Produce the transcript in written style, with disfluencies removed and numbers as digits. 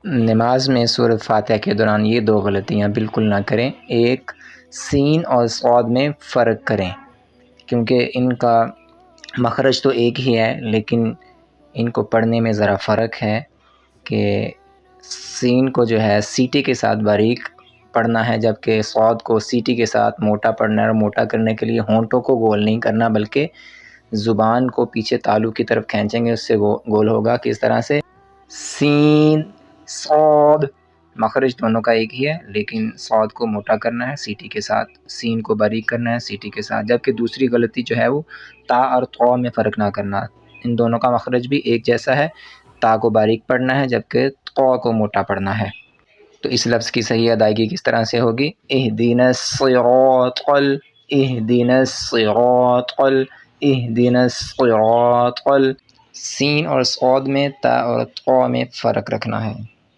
نماز میں سورۃ فاتحہ کے دوران یہ دو غلطیاں بالکل نہ کریں۔ ایک، سین اور صاد میں فرق کریں، کیونکہ ان کا مخرج تو ایک ہی ہے لیکن ان کو پڑھنے میں ذرا فرق ہے کہ سین کو جو ہے سیٹی کے ساتھ باریک پڑھنا ہے، جبکہ صاد کو سیٹی کے ساتھ موٹا پڑھنا ہے، اور موٹا کرنے کے لیے ہونٹوں کو گول نہیں کرنا بلکہ زبان کو پیچھے تالو کی طرف کھینچیں گے، اس سے گول ہوگا۔ کس طرح سے؟ سین صاد، مخرج دونوں کا ایک ہی ہے لیکن صاد کو موٹا کرنا ہے سیٹی کے ساتھ، سین کو باریک کرنا ہے سیٹی کے ساتھ۔ جبکہ دوسری غلطی جو ہے وہ تا اور طا میں فرق نہ کرنا، ان دونوں کا مخرج بھی ایک جیسا ہے، تا کو باریک پڑھنا ہے جبکہ طا کو موٹا پڑھنا ہے۔ تو اس لفظ کی صحیح ادائیگی کس طرح سے ہوگی؟ اہدنا الصراط اہدنا الصراط اہدنا الصراط۔ سین اور صاد میں تا اور طا میں فرق رکھنا ہے۔